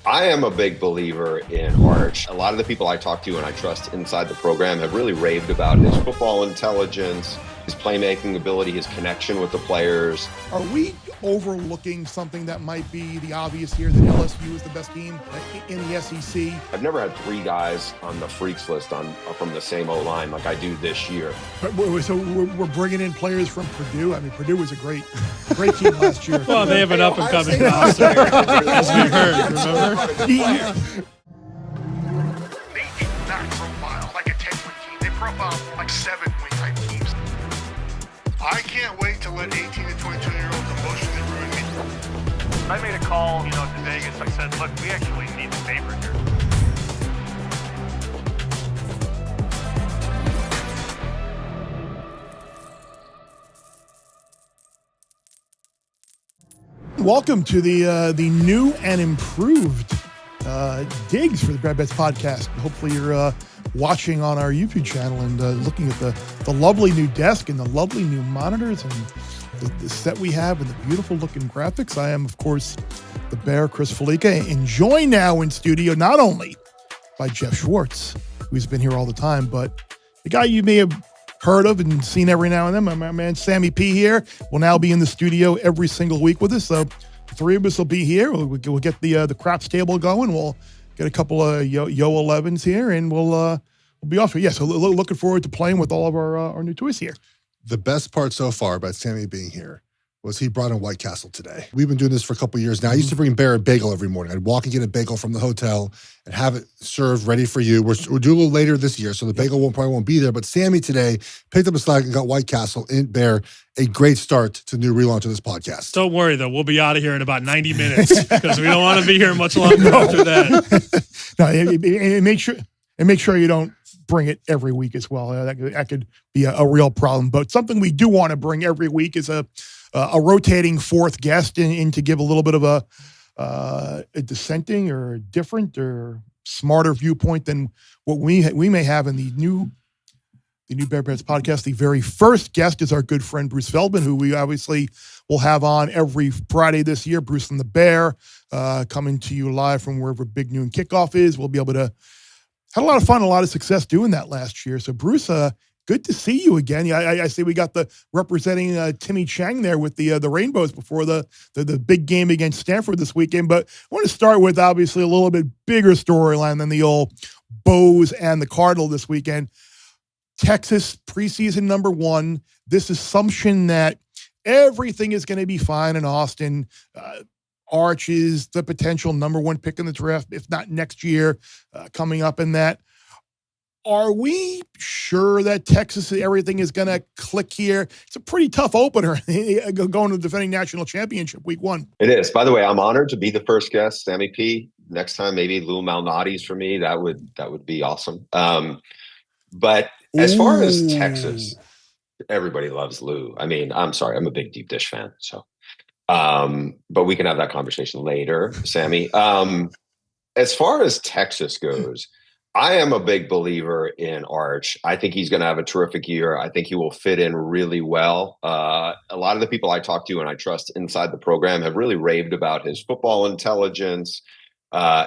I am a big believer in Arch. A lot of the people I talk to and I trust inside the program have really raved about his football intelligence, his playmaking ability, his connection with the players. Are we overlooking something that might be the obvious here, that LSU is the best team in the SEC? I've never had three guys on the freaks list from the same O-line like I do this year. So we're bringing in players from Purdue. I mean, Purdue was a great team last year. Well, they have an up-and-coming roster, as we heard, remember? They did not profile like a 10-win team. They profiled like 7-win type teams. I can't wait to let 18 to 22-year-olds emotionally ruin me. I made a call, to Vegas. I said, look, we actually need the favor here. Welcome to the new and improved digs for the Grad Bets podcast. Hopefully you're watching on our YouTube channel and looking at the lovely new desk and the lovely new monitors and the set we have and the beautiful looking graphics. I am, of course, the Bear, Chris Felica, and joined now in studio not only by Jeff Schwartz, who's been here all the time, but the guy you may have heard of and seen every now and then, my man Sammy P here, will now be in the studio every single week with us. So the three of us will be here. We'll get the craps table going. We'll get a couple of Yo 11s here, and we'll be off here. Yeah, so looking forward to playing with all of our new toys here. The best part so far about Sammy being here was he brought in White Castle today. We've been doing this for a couple of years now. I used to bring Bear a bagel every morning. I'd walk and get a bagel from the hotel and have it served ready for you. We're doing a little later this year, so the bagel probably won't be there. But Sammy today picked up a slack and got White Castle and Bear a great start to the new relaunch of this podcast. Don't worry, though. We'll be out of here in about 90 minutes because we don't want to be here much longer after that. No, and make sure you don't bring it every week as well. That could be a real problem. But something we do want to bring every week is a rotating fourth guest in to give a little bit of a dissenting or a different or smarter viewpoint than what we may have in the new Bear Bets podcast. The very first guest is our good friend Bruce Feldman, who we obviously will have on every Friday this year. Bruce and the Bear coming to you live from wherever Big Noon Kickoff is. We'll be able to had a lot of fun, a lot of success doing that last year. So Bruce, good to see you again. Yeah, I see we got the representing Timmy Chang there with the Rainbows before the big game against Stanford this weekend. But I want to start with obviously a little bit bigger storyline than the old Bows and the Cardinal this weekend. Texas preseason number 1. This assumption that everything is going to be fine in Austin. Arch is the potential number 1 pick in the draft, if not next year, coming up in that. Are we sure that Texas, everything is going to click here? It's a pretty tough opener going to the defending national championship week 1. It is. By the way, I'm honored to be the first guest, Sammy P. Next time, maybe Lou Malnati's for me. That would be awesome. But as far as Texas, everybody loves Lou. I mean, I'm sorry, I'm a big deep dish fan. So, but we can have that conversation later, Sammy. As far as Texas goes, I am a big believer in Arch. I think he's going to have a terrific year. I think he will fit in really well. A lot of the people I talk to and I trust inside the program have really raved about his football intelligence,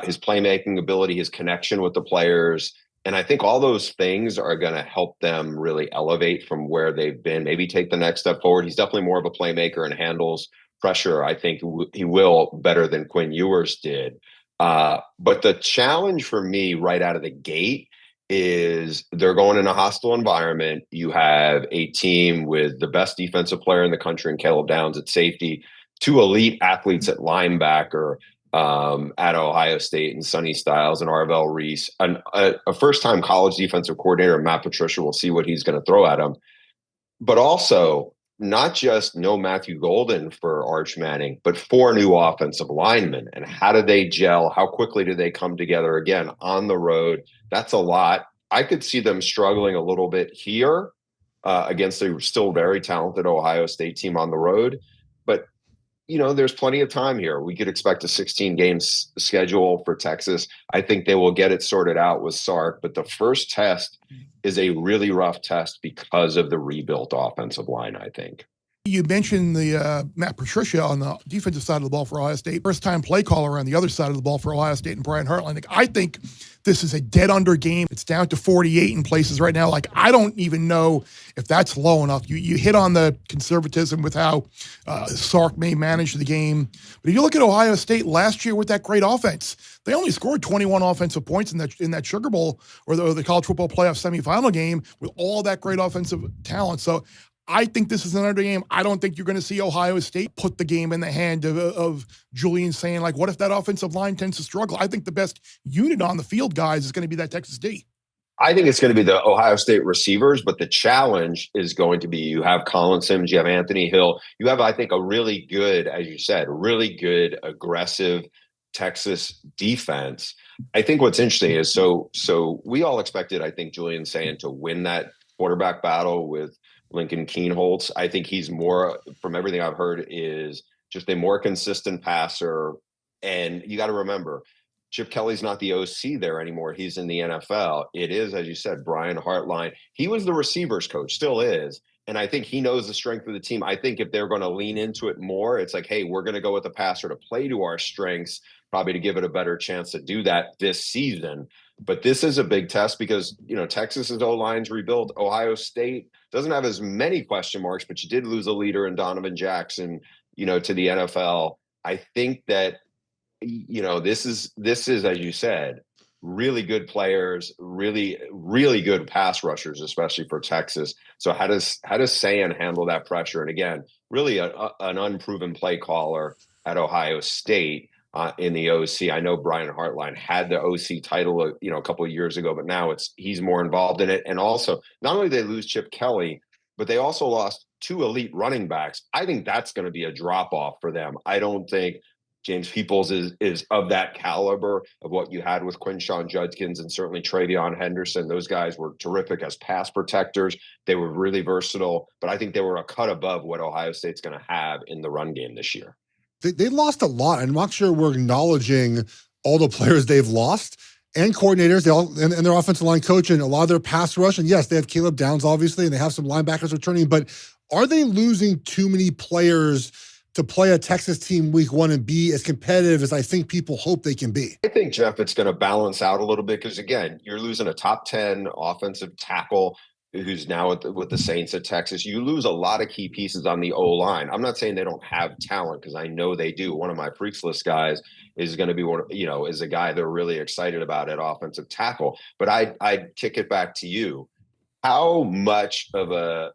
his playmaking ability, his connection with the players. And I think all those things are going to help them really elevate from where they've been, maybe take the next step forward. He's definitely more of a playmaker and handles pressure. I think he will better than Quinn Ewers did. But the challenge for me right out of the gate is they're going in a hostile environment. You have a team with the best defensive player in the country in Caleb Downs at safety, 2 elite athletes at linebacker at Ohio State and Sonny Styles and Arvell Reese, a first-time college defensive coordinator, Matt Patricia. We'll see what he's going to throw at him. But also, not just no Matthew Golden for Arch Manning, but 4 new offensive linemen. And how do they gel? How quickly do they come together again on the road? That's a lot. I could see them struggling a little bit here against a still very talented Ohio State team on the road. But, there's plenty of time here. We could expect a 16-game schedule for Texas. I think they will get it sorted out with Sark. But the first test is a really rough test because of the rebuilt offensive line, I think. You mentioned the Matt Patricia on the defensive side of the ball for Ohio State. First-time play caller on the other side of the ball for Ohio State and Brian Hartline. Like, I think this is a dead-under game. It's down to 48 in places right now. Like, I don't even know if that's low enough. You hit on the conservatism with how Sark may manage the game. But if you look at Ohio State last year with that great offense, they only scored 21 offensive points in that Sugar Bowl or the college football playoff semifinal game with all that great offensive talent. So I think this is an under game. I don't think you're going to see Ohio State put the game in the hand of Julian Sayin, like, what if that offensive line tends to struggle? I think the best unit on the field, guys, is going to be that Texas D. I think it's going to be the Ohio State receivers, but the challenge is going to be you have Colin Sims, you have Anthony Hill. You have, I think, a really good, as you said, really good, aggressive Texas defense. I think what's interesting is so we all expected, I think, Julian Sayin to win that quarterback battle with Lincoln Keenholz. I think he's more, from everything I've heard, is just a more consistent passer. And you got to remember, Chip Kelly's not the OC there anymore. He's in the NFL. It is, as you said, Brian Hartline. He was the receivers coach, still is. And I think he knows the strength of the team. I think if they're going to lean into it more, it's like, hey, we're going to go with the passer to play to our strengths, probably to give it a better chance to do that this season. But this is a big test because, Texas's O-line's rebuilt. Ohio State doesn't have as many question marks, but you did lose a leader in Donovan Jackson, to the NFL. I think that, this is, as you said, really good players, really, really good pass rushers, especially for Texas. So how does Sayin handle that pressure? And again, really an unproven play caller at Ohio State. In the OC. I know Brian Hartline had the OC title, a couple of years ago, but now he's more involved in it. And also, not only did they lose Chip Kelly, but they also lost 2 elite running backs. I think that's going to be a drop-off for them. I don't think James Peoples is of that caliber of what you had with Quinshon Judkins and certainly Travion Henderson. Those guys were terrific as pass protectors. They were really versatile, but I think they were a cut above what Ohio State's going to have in the run game this year. They lost a lot. I'm not sure we're acknowledging all the players they've lost and coordinators. They all and their offensive line coach and a lot of their pass rush. And yes, they have Caleb Downs, obviously, and they have some linebackers returning. But are they losing too many players to play a Texas team week 1 and be as competitive as I think people hope they can be? I think, Jeff, it's going to balance out a little bit because, again, you're losing a top 10 offensive tackle who's now with the Saints at Texas. You lose a lot of key pieces on the O-line. I'm not saying they don't have talent because I know they do. One of my freaks list guys is going to be is a guy they're really excited about at offensive tackle. But I'd kick it back to you. How much of a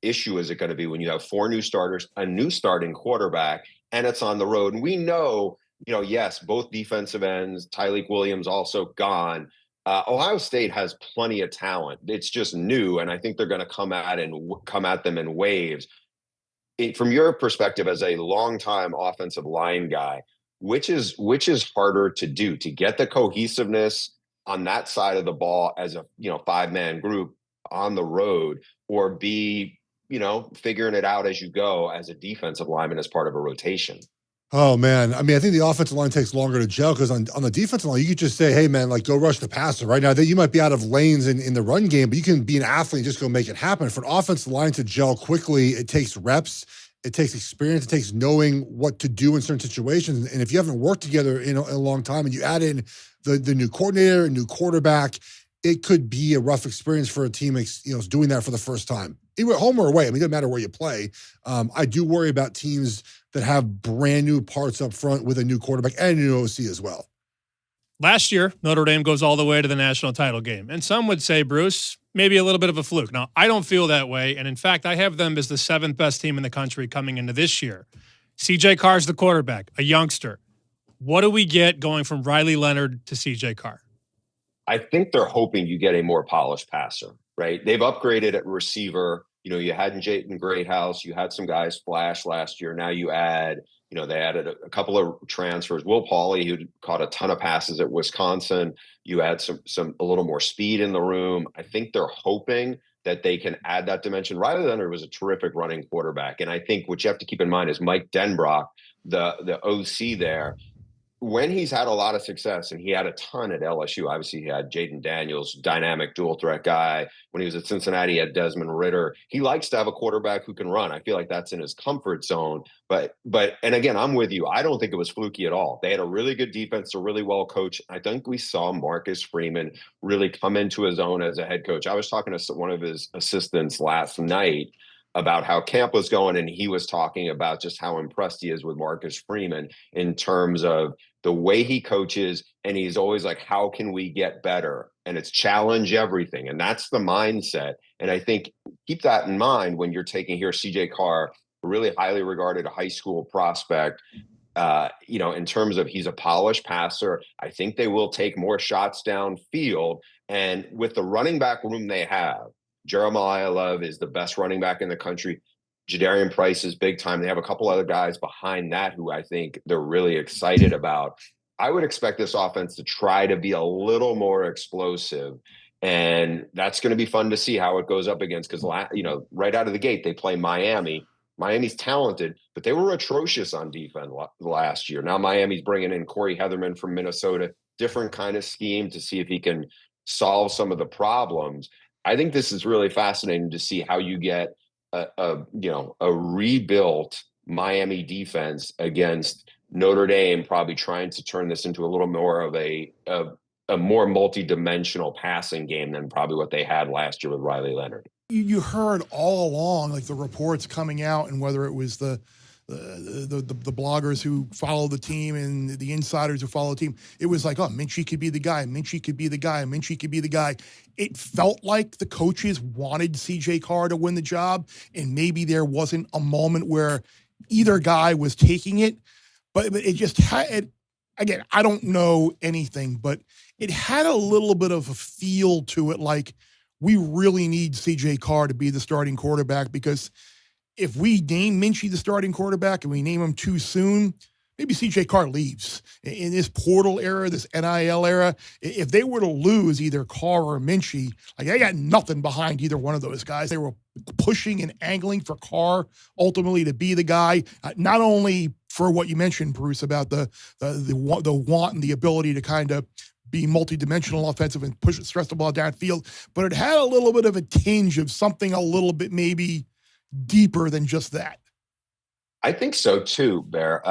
issue is it going to be when you have 4 new starters, a new starting quarterback, and it's on the road? And we know, yes, both defensive ends, Tyleik Williams also gone. Ohio State has plenty of talent. It's just new, and I think they're going to come at them in waves. From your perspective as a longtime offensive line guy, which is harder to do, to get the cohesiveness on that side of the ball as a 5-man group on the road, or be figuring it out as you go as a defensive lineman as part of a rotation? Oh, man. I mean, I think the offensive line takes longer to gel because on the defensive line, you could just say, hey, man, go rush the passer. Right now, you might be out of lanes in the run game, but you can be an athlete and just go make it happen. For an offensive line to gel quickly, it takes reps, it takes experience, it takes knowing what to do in certain situations. And if you haven't worked together in a long time and you add in the new coordinator, a new quarterback, it could be a rough experience for a team doing that for the first time. Either home or away. I mean, it doesn't matter where you play. I do worry about teams that have brand new parts up front with a new quarterback and a new OC as well. Last year, Notre Dame goes all the way to the national title game. And some would say, Bruce, maybe a little bit of a fluke. Now, I don't feel that way. And in fact, I have them as the 7th best team in the country coming into this year. CJ Carr's the quarterback, a youngster. What do we get going from Riley Leonard to CJ Carr? I think they're hoping you get a more polished passer, right? They've upgraded at receiver. You had Jayden Greathouse, you had some guys flash last year. Now you add, they added a couple of transfers. Will Pauly, who caught a ton of passes at Wisconsin. You add a little more speed in the room. I think they're hoping that they can add that dimension. Riley Leonard was a terrific running quarterback. And I think what you have to keep in mind is Mike Denbrock, the OC there, when he's had a lot of success, and he had a ton at LSU, obviously he had Jaden Daniels, dynamic dual threat guy. When he was at Cincinnati, he had Desmond Ridder. He likes to have a quarterback who can run. I feel like that's in his comfort zone. But and again, I'm with you. I don't think it was fluky at all. They had a really good defense, a really well coached. I think we saw Marcus Freeman really come into his own as a head coach. I was talking to one of his assistants last night about how camp was going, and he was talking about just how impressed he is with Marcus Freeman in terms of the way he coaches. And he's always like, how can we get better? And it's challenge everything. And that's the mindset. And I think keep that in mind when you're taking here CJ Carr, a really highly regarded high school prospect. In terms of he's a polished passer. I think they will take more shots downfield. And with the running back room they have, Jeremiah Love is the best running back in the country. Jadarian Price is big time. They have a couple other guys behind that who I think they're really excited about. I would expect this offense to try to be a little more explosive. And that's going to be fun to see how it goes up against, because, right out of the gate, they play Miami. Miami's talented, but they were atrocious on defense last year. Now Miami's bringing in Corey Heatherman from Minnesota, different kind of scheme to see if he can solve some of the problems. I think this is really fascinating to see how you get a rebuilt Miami defense against Notre Dame, probably trying to turn this into a little more of a more multi-dimensional passing game than probably what they had last year with Riley Leonard. You heard all along, like the reports coming out, and whether it was the bloggers who follow the team and the insiders who follow the team, it was like, oh, Minchie could be the guy. Minchie could be the guy. Minchie could be the guy. It felt like the coaches wanted CJ Carr to win the job, and maybe there wasn't a moment where either guy was taking it, but it just had, again, I don't know anything, but it had a little bit of a feel to it, like we really need CJ Carr to be the starting quarterback, because if we name Minchie the starting quarterback and we name him too soon, maybe CJ Carr leaves. In this portal era, this NIL era, if they were to lose either Carr or Minchie, like they got nothing behind either one of those guys. They were pushing and angling for Carr ultimately to be the guy, not only for what you mentioned, Bruce, about the want and the ability to kind of be multidimensional offensive and stress the ball downfield, but it had a little bit of a tinge of something a little bit maybe deeper than just that. I think so too, Bear.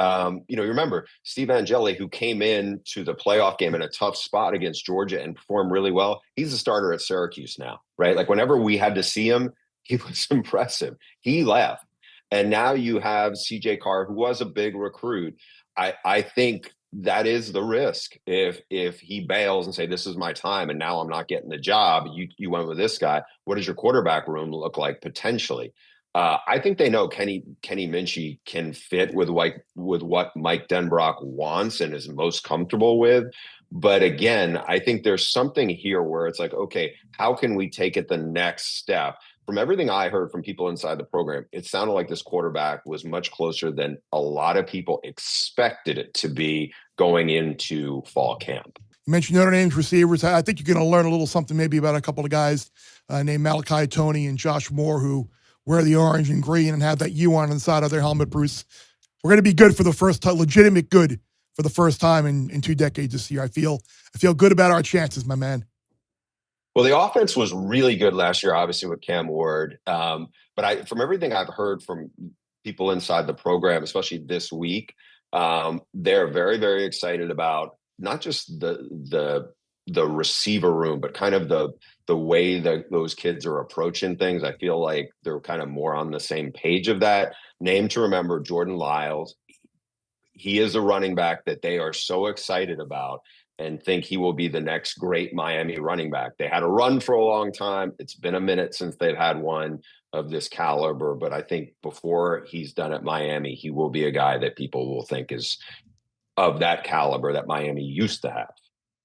You remember Steve Angeli, who came in to the playoff game in a tough spot against Georgia and performed really well. He's a starter at Syracuse now, right? Like whenever we had to see him, he was impressive. He left. And now you have CJ Carr, who was a big recruit. I think that is the risk. If he bails and say, this is my time and now I'm not getting the job, you went with this guy. What does your quarterback room look like potentially? I think they know Kenny Minchie can fit with what Mike Denbrock wants and is most comfortable with. But again, I think there's something here where it's like, okay, how can we take it the next step? From everything I heard from people inside the program, it sounded like this quarterback was much closer than a lot of people expected it to be going into fall camp. You mentioned Notre Dame's receivers. I think you're going to learn a little something maybe about a couple of guys named Malachi Toney and Josh Moore, who wear the orange and green and have that U on the side of their helmet, Bruce. We're going to be good for the first time, legitimate good for the first time in 2 decades this year. I feel good about our chances, my man. Well, the offense was really good last year, obviously with Cam Ward. But from everything I've heard from people inside the program, especially this week, they're very, very excited about not just the receiver room, but kind of the way that those kids are approaching things. I feel like they're kind of more on the same page of that. Name to remember, Jordan Lyles. He is a running back that they are so excited about and think he will be the next great Miami running back. They had a run for a long time. It's been a minute since they've had one of this caliber, but I think before he's done at Miami, he will be a guy that people will think is of that caliber that Miami used to have.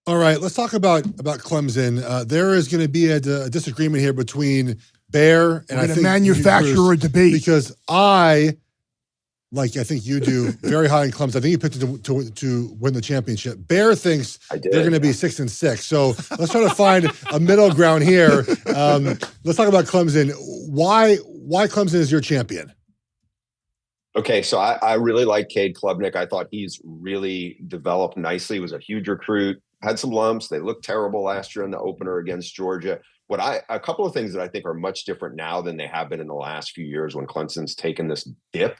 All right, let's talk about Clemson. There is going to be a disagreement here between Bear and I think manufacture a debate, because I think you do, very high in Clemson. I think you picked it to win the championship. Bear thinks they're going to be 6-6. So let's try to find a middle ground here. Let's talk about Clemson. Why Clemson is your champion? Okay, so I really like Cade Klubnik. I thought he's really developed nicely. He was a huge recruit, had some lumps. They looked terrible last year in the opener against Georgia. A couple of things that I think are much different now than they have been in the last few years when Clemson's taken this dip.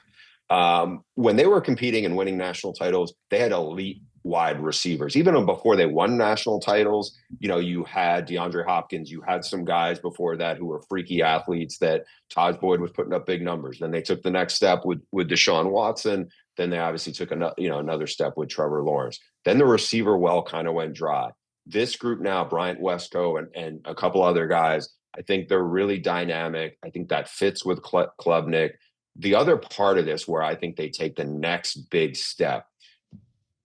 When they were competing and winning national titles, they had elite wide receivers. Even before they won national titles, you had DeAndre Hopkins, you had some guys before that who were freaky athletes that Taj Boyd was putting up big numbers. Then they took the next step with Deshaun Watson. Then they obviously took another step with Trevor Lawrence. Then the receiver well kind of went dry. This group now, Bryant Westco and a couple other guys, I think they're really dynamic. I think that fits with Klubnik. The other part of this where I think they take the next big step,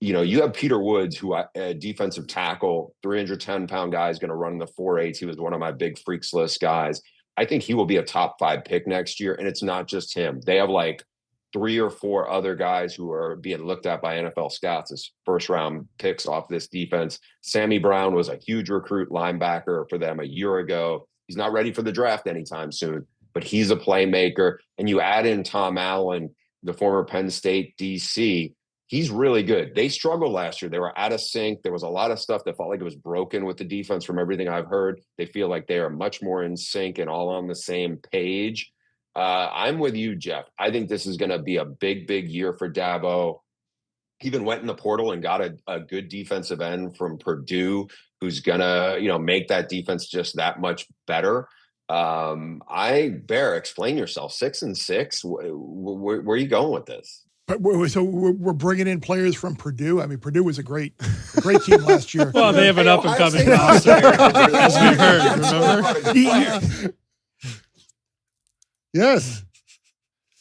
you have Peter Woods, who a defensive tackle, 310-pound guy, is going to run the 4.8s. He was one of my big freaks list guys. I think he will be a top 5 pick next year. And it's not just him. They have like 3 or 4 other guys who are being looked at by NFL scouts as first-round picks off this defense. Sammy Brown was a huge recruit linebacker for them a year ago. He's not ready for the draft anytime soon, but he's a playmaker. And you add in Tom Allen, the former Penn State DC. He's really good. They struggled last year. They were out of sync. There was a lot of stuff that felt like it was broken with the defense from everything I've heard. They feel like they are much more in sync and all on the same page. I'm with you, Jeff. I think this is going to be a big, big year for Dabo. He even went in the portal and got a good defensive end from Purdue who's going to, make that defense just that much better. Bear, explain yourself. 6-6. Where are you going with this? But we're bringing in players from Purdue. I mean, Purdue was a great team last year. Well, they have an up-and-coming roster, as we heard, remember? Yes.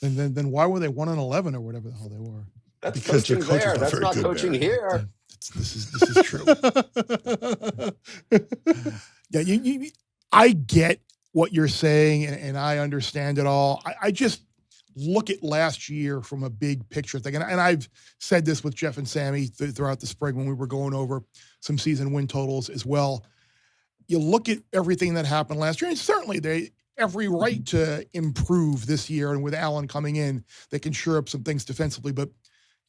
And then why were they 1-11 or whatever the hell they were? That's Because coaching their coach there. is not That's very not good coaching there. here. This is true. Yeah, I get what you're saying, and I understand it all. I just look at last year from a big picture thing. And I've said this with Jeff and Sammy throughout the spring when we were going over some season win totals as well. You look at everything that happened last year, and certainly they every right to improve this year. And with Allen coming in, they can shore up some things defensively. But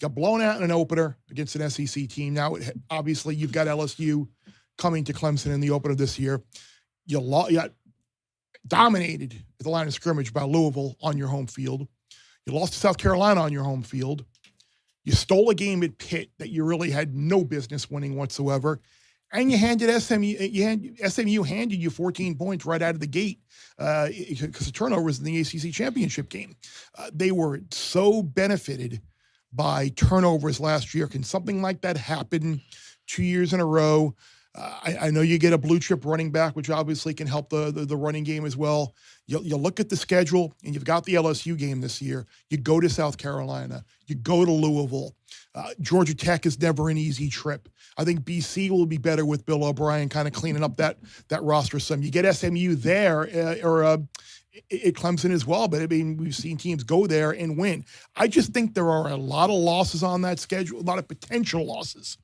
got blown out in an opener against an SEC team. Now, obviously, you've got LSU coming to Clemson in the opener this year. You got dominated at the line of scrimmage by Louisville on your home field. You lost to South Carolina on your home field. You stole a game at Pitt that you really had no business winning whatsoever. And you handed SMU handed you 14 points right out of the gate because the turnovers in the ACC championship game. They were so benefited by turnovers last year. Can something like that happen 2 years in a row? I know you get a blue chip running back, which obviously can help the running game as well. You look at the schedule, and you've got the LSU game this year. You go to South Carolina. You go to Louisville. Georgia Tech is never an easy trip. I think BC will be better with Bill O'Brien kind of cleaning up that roster some. You get SMU there or at Clemson as well, but I mean, we've seen teams go there and win. I just think there are a lot of losses on that schedule, a lot of potential losses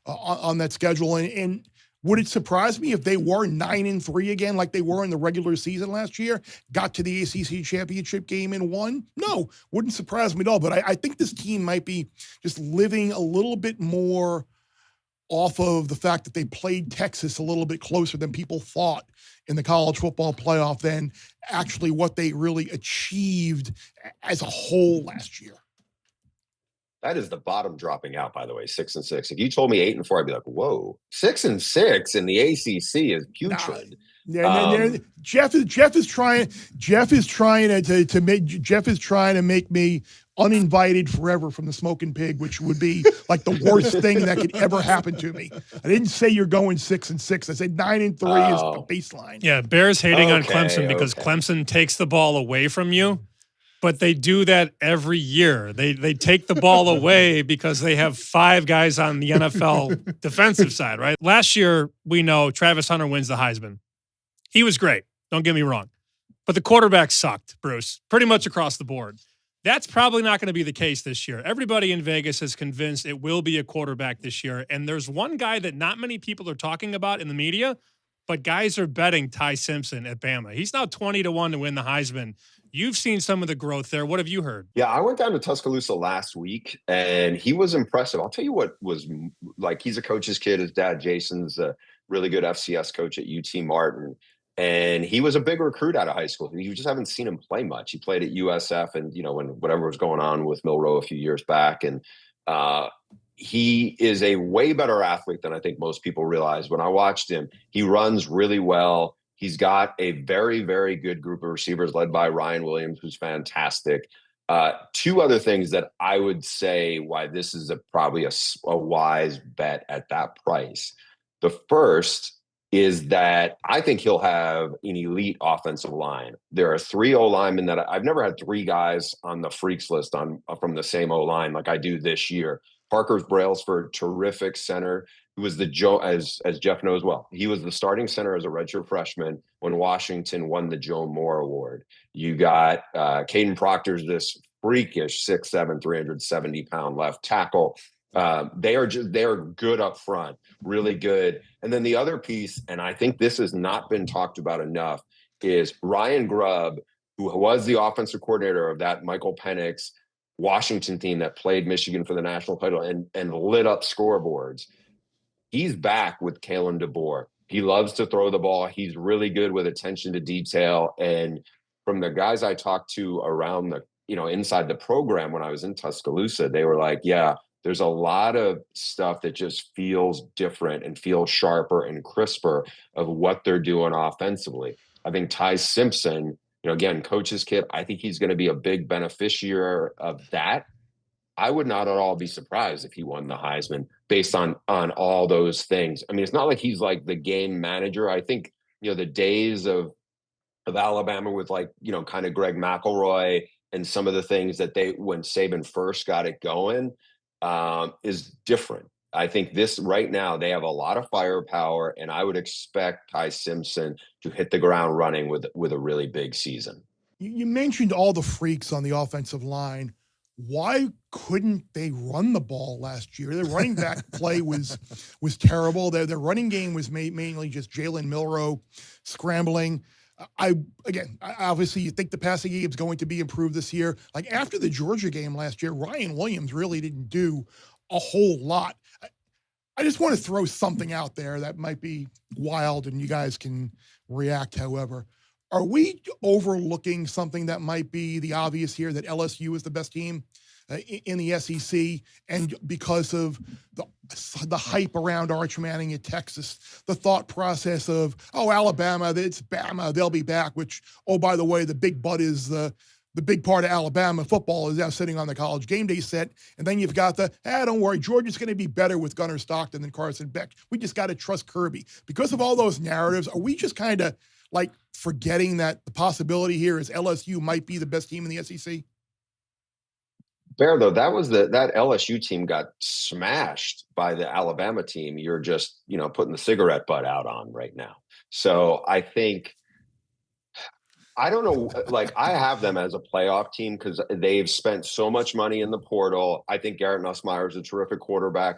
on that schedule. And would it surprise me if they were 9-3 again, like they were in the regular season last year, got to the ACC championship game and won? No, wouldn't surprise me at all. But I think this team might be just living a little bit more off of the fact that they played Texas a little bit closer than people thought in the college football playoff than actually what they really achieved as a whole last year. That is the bottom dropping out, by the way, 6-6. If you told me 8-4, I'd be like, whoa, 6-6 in the ACC is putrid. Jeff is trying to make me uninvited forever from the Smoking Pig, which would be like the worst thing that could ever happen to me. I didn't say you're going 6-6. I said 9-3 is the baseline. Yeah, Bears hating on Clemson because Clemson takes the ball away from you. But they do that every year. They take the ball away because they have 5 guys on the NFL defensive side, right? Last year, we know Travis Hunter wins the Heisman. He was great. Don't get me wrong. But the quarterback sucked, Bruce, pretty much across the board. That's probably not going to be the case this year. Everybody in Vegas is convinced it will be a quarterback this year. And there's one guy that not many people are talking about in the media, but guys are betting Ty Simpson at Bama. He's now 20-1 to win the Heisman. You've seen some of the growth there. What have you heard? Yeah, I went down to Tuscaloosa last week, and he was impressive. I'll tell you what was like. He's a coach's kid. His dad, Jason's a really good FCS coach at UT Martin, and he was a big recruit out of high school. You just haven't seen him play much. He played at USF, and when whatever was going on with Milroe a few years back, and he is a way better athlete than I think most people realize. When I watched him, he runs really well. He's got a very, very good group of receivers led by Ryan Williams, who's fantastic. Two other things that I would say why this is probably a wise bet at that price. The first is that I think he'll have an elite offensive line. There are 3 O-linemen that I've never had 3 guys on the freaks list from the same O-line like I do this year. Parker's Brailsford, terrific center. Who was as Jeff knows well, he was the starting center as a redshirt freshman when Washington won the Joe Moore Award. You got Caden Proctor's this freakish 6'7", 370-pound left tackle. They are good up front, really good. And then the other piece, and I think this has not been talked about enough, is Ryan Grubb, who was the offensive coordinator of that Michael Penix Washington team that played Michigan for the national title and lit up scoreboards. He's back with Kalen DeBoer. He loves to throw the ball. He's really good with attention to detail. And from the guys I talked to around inside the program when I was in Tuscaloosa, they were like, yeah, there's a lot of stuff that just feels different and feels sharper and crisper of what they're doing offensively. I think Ty Simpson, again, coach's kid, I think he's going to be a big beneficiary of that. I would not at all be surprised if he won the Heisman based on all those things. I mean, it's not like he's like the game manager. I think, the days of Alabama with kind of Greg McElroy and some of the things that when Saban first got it going is different. I think this right now, they have a lot of firepower, and I would expect Ty Simpson to hit the ground running with a really big season. You mentioned all the freaks on the offensive line. Why couldn't they run the ball last year? Their running back play was terrible. Their running game was mainly just Jalen Milroe scrambling. Obviously, you think the passing game is going to be improved this year. Like after the Georgia game last year, Ryan Williams really didn't do a whole lot. I just want to throw something out there that might be wild, and you guys can react however. Are we overlooking something that might be the obvious here, that LSU is the best team in the SEC, and because of the hype around Arch Manning at Texas, the thought process of, Alabama, it's Bama, they'll be back, which, by the way, the big butt is the big part of Alabama football is now sitting on the College game day set. And then you've got don't worry, Georgia's going to be better with Gunnar Stockton than Carson Beck. We just got to trust Kirby. Because of all those narratives, are we just kind of forgetting that the possibility here is LSU might be the best team in the SEC? Bear, though, that LSU team got smashed by the Alabama team. You're just, putting the cigarette butt out on right now. So I think, I don't know, I have them as a playoff team because they've spent so much money in the portal. I think Garrett Nussmeier is a terrific quarterback.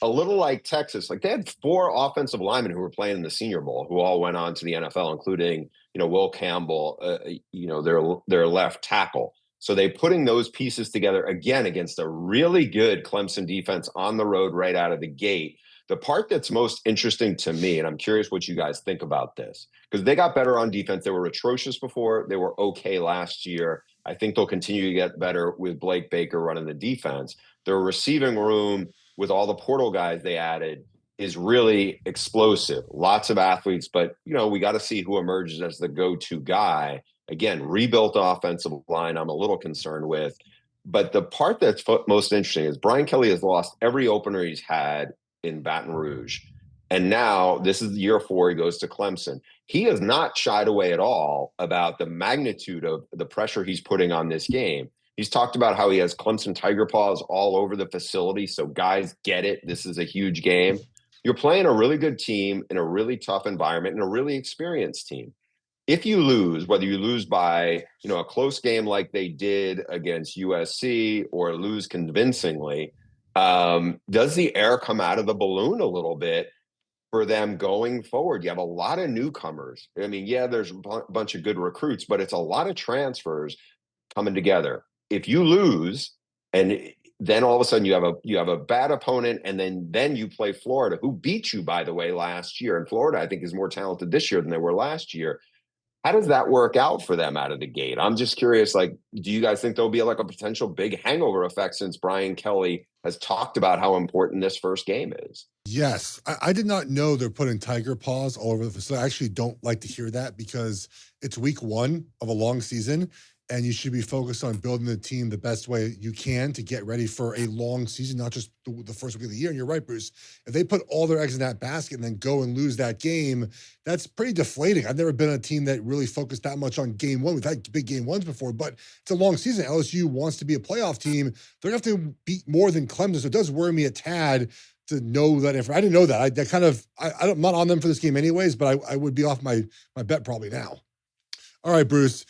A little like Texas, they had 4 offensive linemen who were playing in the Senior Bowl who all went on to the NFL, including, Will Campbell, their left tackle. So they putting those pieces together again against a really good Clemson defense on the road right out of the gate. The part that's most interesting to me, and I'm curious what you guys think about this, because they got better on defense. They were atrocious before. They were okay last year. I think they'll continue to get better with Blake Baker running the defense. Their receiving room with all the portal guys they added is really explosive. Lots of athletes, but, we got to see who emerges as the go-to guy. Again, rebuilt offensive line I'm a little concerned with. But the part that's most interesting is Brian Kelly has lost every opener he's had in Baton Rouge. And now this is year 4, he goes to Clemson. He has not shied away at all about the magnitude of the pressure he's putting on this game. He's talked about how he has Clemson Tiger Paws all over the facility, so guys get it. This is a huge game. You're playing a really good team in a really tough environment and a really experienced team. If you lose, whether you lose by, a close game like they did against USC or lose convincingly, does the air come out of the balloon a little bit? for them going forward. You have a lot of newcomers. I mean, yeah, there's a bunch of good recruits, but it's a lot of transfers coming together. If you lose, and then all of a sudden you have a bad opponent, and then you play Florida, who beat you, by the way, last year. And Florida, I think, is more talented this year than they were last year. How does that work out for them out of the gate? I'm just curious, like, do you guys think there'll be like a potential big hangover effect, since Brian Kelly has talked about how important this first game is? Yes. I did not know they're putting tiger paws all over the facility. I actually don't like to hear that, because it's week 1 of a long season, and you should be focused on building the team the best way you can to get ready for a long season, not just the first week of the year. And you're right, Bruce. If they put all their eggs in that basket and then go and lose that game, that's pretty deflating. I've never been a team that really focused that much on game 1. We've had big game 1s before, but it's a long season. LSU wants to be a playoff team. They're going to have to beat more than Clemson. So it does worry me a tad to know that. If I didn't know that, I'm not on them for this game anyways, but I would be off my bet probably now. All right, Bruce.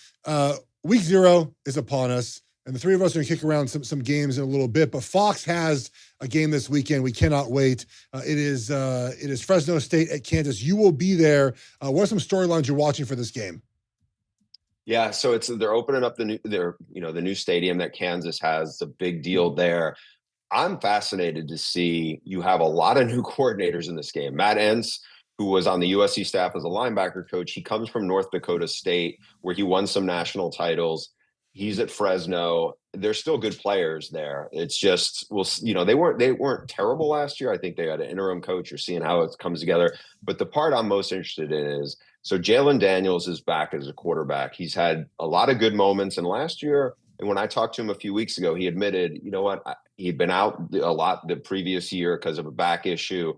Week 0 is upon us, and the three of us are going to kick around some games in a little bit, but Fox has a game this weekend. We cannot wait. It is Fresno State at Kansas. You will be there. What are some storylines you're watching for this game? Yeah, so they're opening up the new stadium that Kansas has. It's a big deal there. I'm fascinated to see, you have a lot of new coordinators in this game. Matt Entz, who was on the USC staff as a linebacker coach, he comes from North Dakota State, where he won some national titles. He's at Fresno. They're still good players there. It's just, they weren't terrible last year. I think they had an interim coach. You're seeing how it comes together. But the part I'm most interested in is, so Jalen Daniels is back as a quarterback. He's had a lot of good moments. And last year, and when I talked to him a few weeks ago, he admitted, you know what, he'd been out a lot the previous year because of a back issue.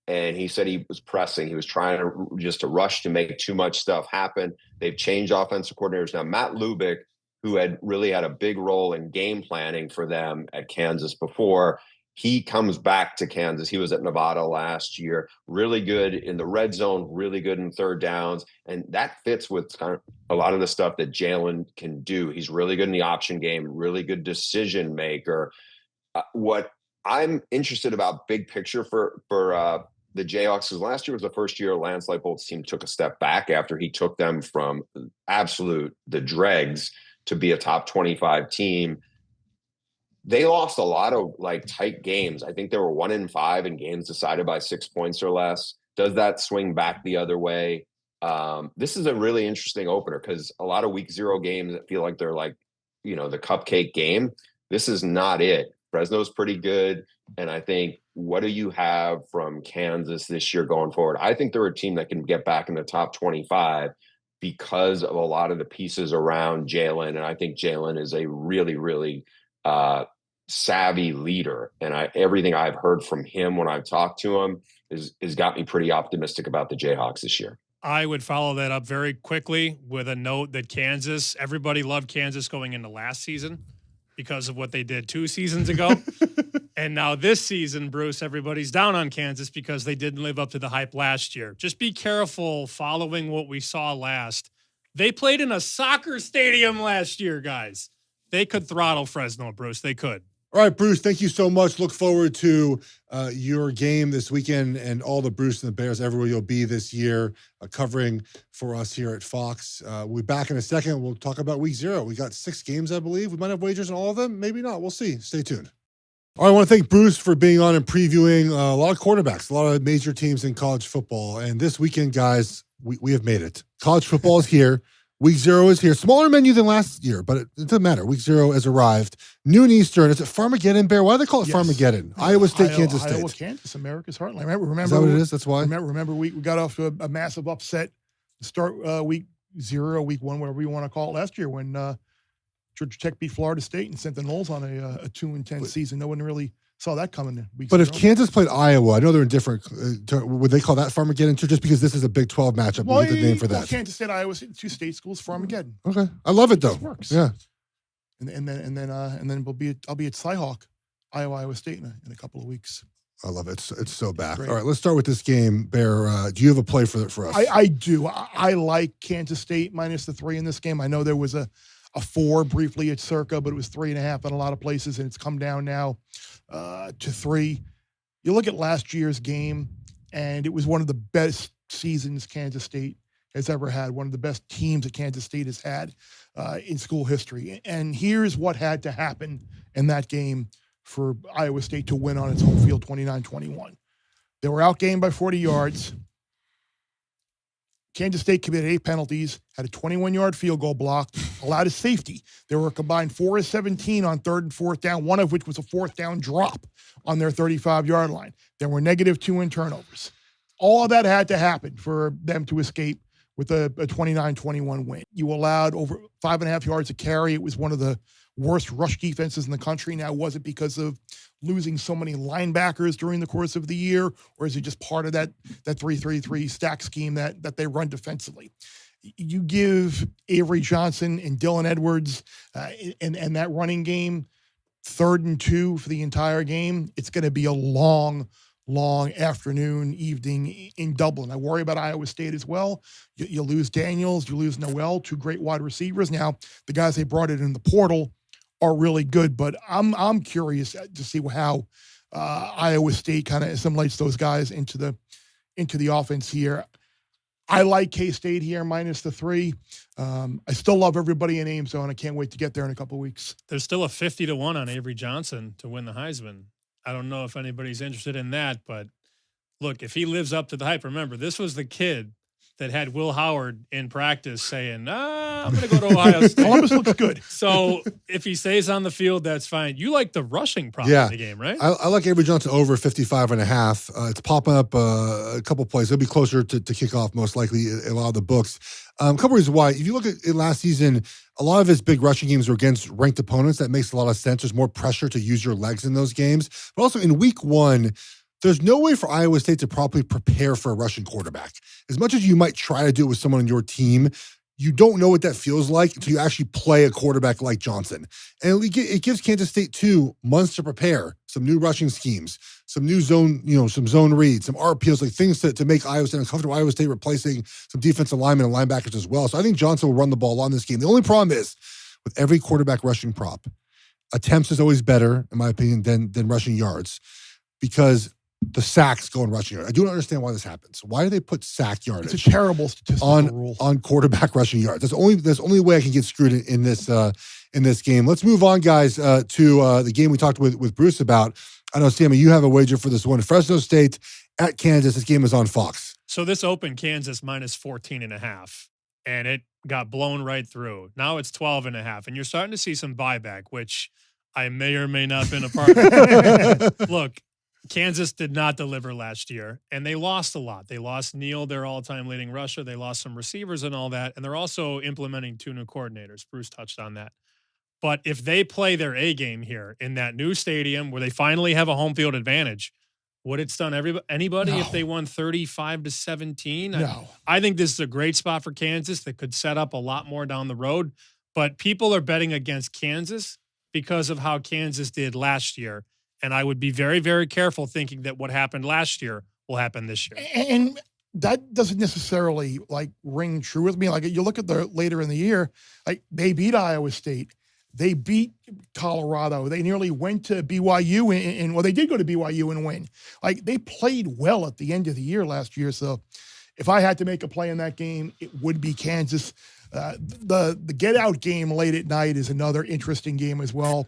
And he said he was pressing. He was trying to rush to make too much stuff happen. They've changed offensive coordinators. Now, Matt Lubick, who had really had a big role in game planning for them at Kansas before, he comes back to Kansas. He was at Nevada last year, really good in the red zone, really good in third downs. And that fits with kind of a lot of the stuff that Jalen can do. He's really good in the option game, really good decision maker. What I'm interested about big picture for the Jayhawks, because last year was the first year Lance Leipold's team took a step back after he took them from the dregs to be a top 25 team. They lost a lot of tight games. I think they were 1-5 in games decided by 6 points or less. Does that swing back the other way? This is a really interesting opener, because a lot of week 0 games that feel like they're the cupcake game. This is not it. Fresno's pretty good. And I think, what do you have from Kansas this year going forward? I think they're a team that can get back in the top 25 because of a lot of the pieces around Jalen. And I think Jalen is a really, really savvy leader. And everything I've heard from him when I've talked to him has got me pretty optimistic about the Jayhawks this year. I would follow that up very quickly with a note that everybody loved Kansas going into last season because of what they did 2 seasons ago. And now this season, Bruce, everybody's down on Kansas because they didn't live up to the hype last year. Just be careful following what we saw last. They played in a soccer stadium last year, guys. They could throttle Fresno, Bruce. They could. All right, Bruce, thank you so much. Look forward to your game this weekend and all the Bruce and the Bears everywhere you'll be this year, covering for us here at Fox. We'll be back in a second. We'll talk about week 0. We got 6 games, I believe. We might have wagers on all of them. Maybe not. We'll see. Stay tuned. All right, I want to thank Bruce for being on and previewing a lot of quarterbacks, a lot of major teams in college football. And this weekend, guys, we have made it. College football is here. Week 0 is here. Smaller menu than last year, but it doesn't matter. Week 0 has arrived. Noon Eastern. Is it Farmageddon, Bear? Why do they call it Farmageddon? Iowa State, Kansas State. Iowa, Kansas, America's Heartland. Remember, is that what it is? That's why? Remember we got off to a massive upset to start week 0, week 1, whatever you want to call it, last year when Georgia Tech beat Florida State and sent the Noles on a 2-10 season. No one really saw that coming. But if Kansas played Iowa, I know they're in different. Would they call that Farmageddon too? Just because this is a Big 12 matchup, we get the name for that. Kansas State, Iowa State, 2 state schools, Farmageddon. Okay, I love it though. This works. Yeah. And then I'll be at Cyhawk, Iowa State in a couple of weeks. I love it. It's so back. Great. All right, let's start with this game. Bear, do you have a play for us? I do. I like Kansas State minus the 3 in this game. I know there was a 4 briefly at Circa, but it was 3.5 in a lot of places, and it's come down now to 3. You look at last year's game, and it was one of the best seasons Kansas State has ever had, one of the best teams that Kansas State has had in school history. And here's what had to happen in that game for Iowa State to win on its home field 29-21. They were outgained by 40 yards. Kansas State committed 8 penalties, had a 21-yard field goal blocked, allowed a safety. They were a combined 4 of 17 on 3rd and 4th down, one of which was a 4th down drop on their 35-yard line. There were -2 in turnovers. All of that had to happen for them to escape with a 29-21 win. You allowed over 5.5 yards a carry. It was one of the worst rush defenses in the country. Now, was it because of losing so many linebackers during the course of the year, or is it just part of that 3-3-3 stack scheme that they run defensively? You give Avery Johnson and Dylan Edwards and that running game 3rd and 2 for the entire game. It's going to be a long afternoon, evening in Dublin. I worry about Iowa State as well. You lose Daniels, you lose Noel, 2 great wide receivers. Now, the guys they brought in the portal are really good, but I'm curious to see how Iowa State kind of assimilates those guys into the offense here. I like K-State here -3. I still love everybody in Ames, and I can't wait to get there in a couple of weeks. There's still a 50-1 on Avery Johnson to win the Heisman. I don't know if anybody's interested in that, but look, if he lives up to the hype, remember, this was the kid that had Will Howard in practice saying, I'm going to go to Ohio State. Columbus looks good. So if he stays on the field, that's fine. You like the rushing prop in the game, right? I like Avery Johnson over 55.5. It's popping up a couple plays. It'll be closer to kickoff, most likely, a lot of the books. A couple reasons why. If you look at it last season, a lot of his big rushing games were against ranked opponents. That makes a lot of sense. There's more pressure to use your legs in those games. But also in week 1, there's no way for Iowa State to properly prepare for a rushing quarterback. As much as you might try to do it with someone on your team, you don't know what that feels like until you actually play a quarterback like Johnson. And it gives Kansas State 2 months to prepare, some new rushing schemes, some new zone, some zone reads, some RPOs, like things to make Iowa State uncomfortable. Iowa State replacing some defensive linemen and linebackers as well. So I think Johnson will run the ball on this game. The only problem is, with every quarterback rushing prop, attempts is always better, in my opinion, than rushing yards, because the sacks go in rushing yards. I don't understand why this happens. Why do they put sack yardage? It's a terrible statistical rule on quarterback rushing yards. That's the only way I can get screwed in this game. Let's move on, guys, to the game we talked with Bruce about. I know, Sammy, you have a wager for this one. Fresno State at Kansas. This game is on Fox. So this opened Kansas -14.5, and it got blown right through. Now it's 12.5, and you're starting to see some buyback, which I may or may not have been a part of. Look, Kansas did not deliver last year, and they lost a lot. They lost Neal, their all-time leading rusher. They lost some receivers and all that, and they're also implementing 2 new coordinators. Bruce touched on that. But if they play their A game here in that new stadium where they finally have a home field advantage, would it stun anybody if they won 35-17? No. I think this is a great spot for Kansas that could set up a lot more down the road. But people are betting against Kansas because of how Kansas did last year. And I would be very, very careful thinking that what happened last year will happen this year. And that doesn't necessarily ring true with me. Like, you look at the later in the year, they beat Iowa State. They beat Colorado. They nearly went to BYU and they did go to BYU and win. They played well at the end of the year last year. So if I had to make a play in that game, it would be Kansas. The get out game late at night is another interesting game as well.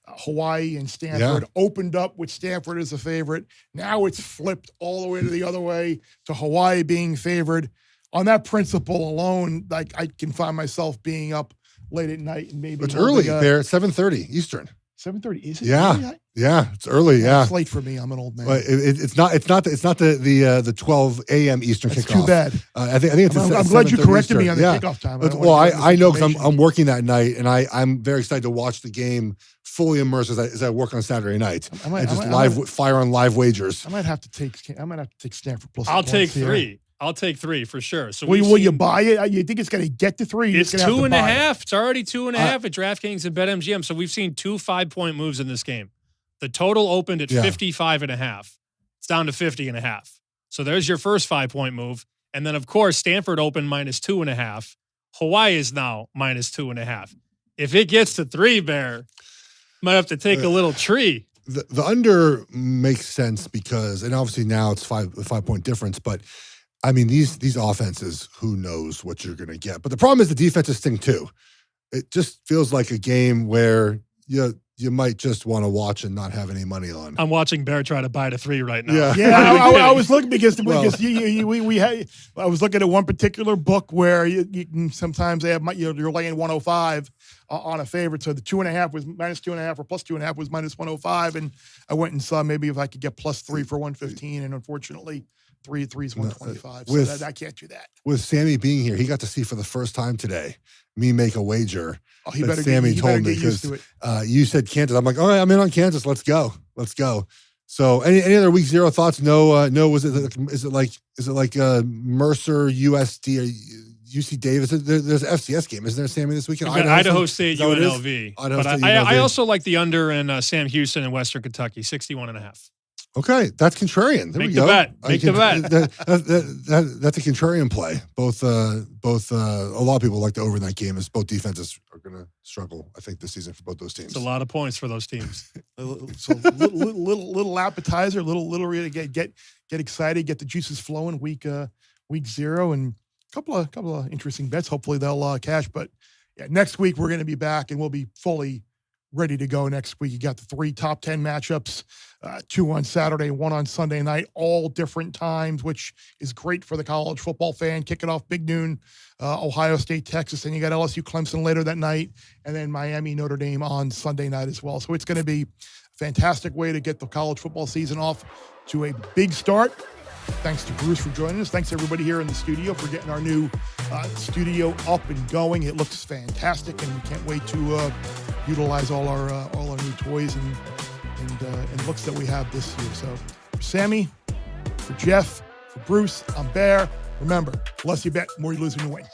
Hawaii and Stanford opened up with Stanford as a favorite. Now it's flipped all the way to the other way to Hawaii being favored. On that principle alone, I can find myself being up late at night and maybe it's early there, 7:30 Eastern. 7:30 is it? Yeah, it's early. Yeah, it's late for me. I'm an old man. But it's not the 12 a.m. Eastern That's kickoff. too bad. I think it's. I'm glad you corrected Eastern. me on the kickoff time. I know because I'm working that night, and I'm very excited to watch the game fully immersed as I work on Saturday night. Fire on live wagers. I might have to take Stanford plus. I'll take 3. I'll take 3 for sure. So will you buy it? You think it's going to get to 3? It's 2.5. It's already 2.5 at DraftKings and BetMGM. So we've seen 2 5-point moves in this game. The total opened at 55.5. It's down to 50.5. So there's your first 5-point move. And then, of course, Stanford opened -2.5. Hawaii is now -2.5. If it gets to 3, Bear, might have to take a little tree. The under makes sense because, and obviously now it's a 5-point difference, but I mean, these offenses, who knows what you're going to get. But the problem is the defenses sting too. It just feels like a game where you might just want to watch and not have any money on. I'm watching Bear try to buy the 3 right now. Yeah, I was looking because we had. I was looking at one particular book where you can sometimes they have you're laying 105 on a favorite, so the 2.5 was -2.5 or +2.5 was -105, and I went and saw maybe if I could get +3 for 115, and unfortunately. 3 is 125, so I can't do that. With Sammy being here, he got to see for the first time today me make a wager. Oh, he better get used to it. You said Kansas. I'm like, all right, I'm in on Kansas. Let's go. So, any other week 0 thoughts? No. Is it like Mercer, USD, or UC Davis? There's an FCS game, isn't there, Sammy, this weekend? Idaho State, UNLV. But I also like the under in Sam Houston and Western Kentucky, 61.5. Okay, that's contrarian. There Make we the go. bet. Make the bet. That's a contrarian play. Both. A lot of people like the over in that game, as both defenses are going to struggle. I think this season for both those teams. It's a lot of points for those teams. So little appetizer, little really get excited, get the juices flowing. Week 0, and a couple of interesting bets. Hopefully they'll cash. But yeah, next week we're going to be back and we'll be fully ready to go next week. You got the 3 top 10 matchups, 2 on Saturday, 1 on Sunday night, all different times, which is great for the college football fan. Kicking off big noon, Ohio State, Texas, and you got LSU, Clemson later that night, and then Miami, Notre Dame on Sunday night as well. So it's going to be a fantastic way to get the college football season off to a big start. Thanks to Bruce for joining us. Thanks to everybody here in the studio for getting our new studio up and going. It looks fantastic, and we can't wait to utilize all our new toys and looks that we have this year. So for Sammy, for Jeff, for Bruce, I'm Bear. Remember, less you bet, more you lose when you win.